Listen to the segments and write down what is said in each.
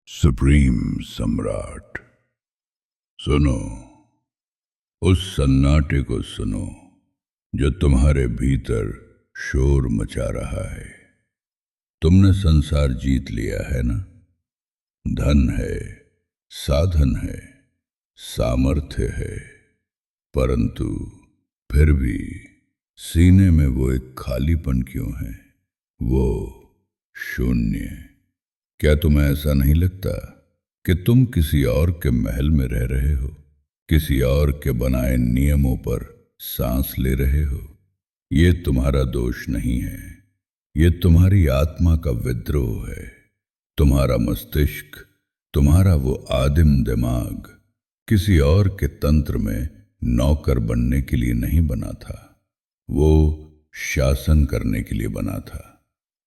Supreme सम्राट। सुनो, उस सन्नाटे को सुनो जो तुम्हारे भीतर शोर मचा रहा है। तुमने संसार जीत लिया है ना। धन है, साधन है, सामर्थ्य है, परंतु फिर भी सीने में वो एक खालीपन क्यों है? वो शून्य। क्या तुम्हें ऐसा नहीं लगता कि तुम किसी और के महल में रह रहे हो, किसी और के बनाए नियमों पर सांस ले रहे हो? ये तुम्हारा दोष नहीं है, ये तुम्हारी आत्मा का विद्रोह है। तुम्हारा मस्तिष्क, तुम्हारा वो आदिम दिमाग किसी और के तंत्र में नौकर बनने के लिए नहीं बना था। वो शासन करने के लिए बना था।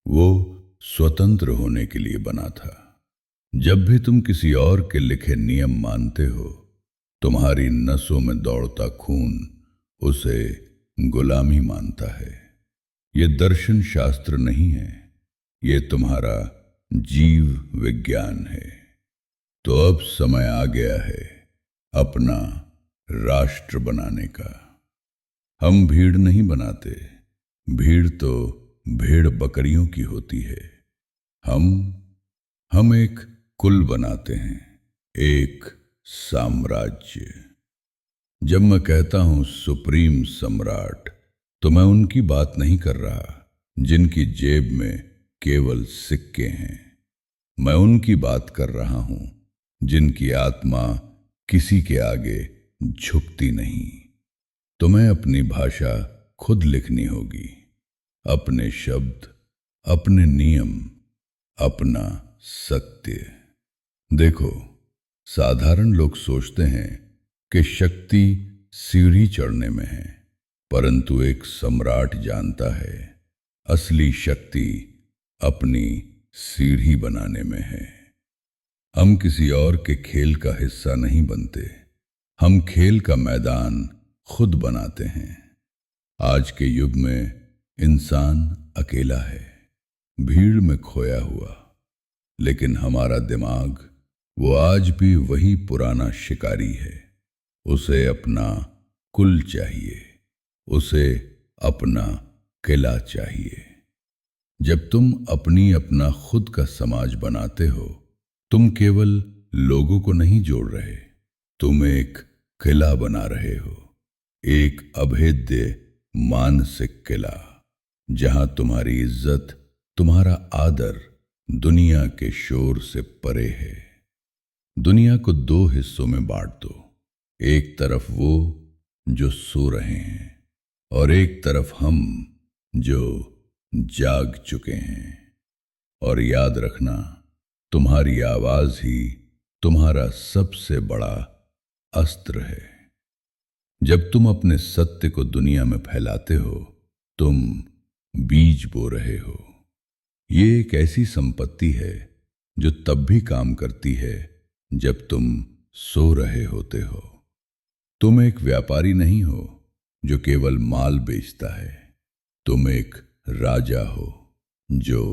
वो स्वतंत्र होने के लिए बना था। जब भी तुम किसी और के लिखे नियम मानते हो, तुम्हारी नसों में दौड़ता खून उसे गुलामी मानता है। ये दर्शन शास्त्र नहीं है, ये तुम्हारा जीव विज्ञान है। तो अब समय आ गया है अपना राष्ट्र बनाने का। हम भीड़ नहीं बनाते, भीड़ तो भेड़ बकरियों की होती है। हम एक कुल बनाते हैं, एक साम्राज्य। जब मैं कहता हूं सुप्रीम सम्राट, तो मैं उनकी बात नहीं कर रहा जिनकी जेब में केवल सिक्के हैं। मैं उनकी बात कर रहा हूं जिनकी आत्मा किसी के आगे झुकती नहीं। तुम्हें अपनी भाषा खुद लिखनी होगी, अपने शब्द, अपने नियम, अपना सत्य। देखो, साधारण लोग सोचते हैं कि शक्ति सीढ़ी चढ़ने में है, परंतु एक सम्राट जानता है असली शक्ति अपनी सीढ़ी बनाने में है। हम किसी और के खेल का हिस्सा नहीं बनते, हम खेल का मैदान खुद बनाते हैं। आज के युग में इंसान अकेला है, भीड़ में खोया हुआ, लेकिन हमारा दिमाग वो आज भी वही पुराना शिकारी है। उसे अपना कुल चाहिए, उसे अपना किला चाहिए। जब तुम अपना खुद का समाज बनाते हो, तुम केवल लोगों को नहीं जोड़ रहे, तुम एक किला बना रहे हो, एक अभेद्य मानसिक किला, जहां तुम्हारी इज्जत, तुम्हारा आदर दुनिया के शोर से परे है। दुनिया को दो हिस्सों में बांट दो, एक तरफ वो जो सो रहे हैं और एक तरफ हम जो जाग चुके हैं। और याद रखना, तुम्हारी आवाज ही तुम्हारा सबसे बड़ा अस्त्र है। जब तुम अपने सत्य को दुनिया में फैलाते हो, तुम बीज बो रहे हो। ये एक ऐसी संपत्ति है जो तब भी काम करती है जब तुम सो रहे होते हो। तुम एक व्यापारी नहीं हो जो केवल माल बेचता है, तुम एक राजा हो जो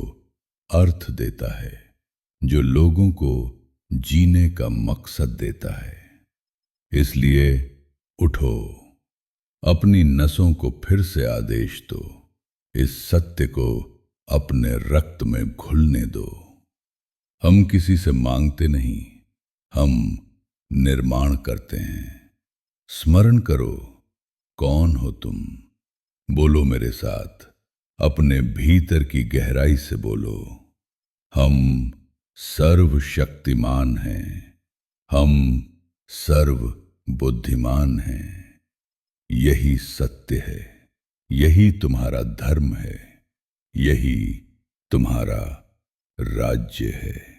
अर्थ देता है, जो लोगों को जीने का मकसद देता है। इसलिए उठो, अपनी नसों को फिर से आदेश दो, इस सत्य को अपने रक्त में घुलने दो। हम किसी से मांगते नहीं, हम निर्माण करते हैं। स्मरण करो, कौन हो तुम? बोलो मेरे साथ, अपने भीतर की गहराई से बोलो, हम सर्वशक्तिमान हैं, हम सर्व बुद्धिमान हैं। यही सत्य है, यही तुम्हारा धर्म है, यही तुम्हारा राज्य है।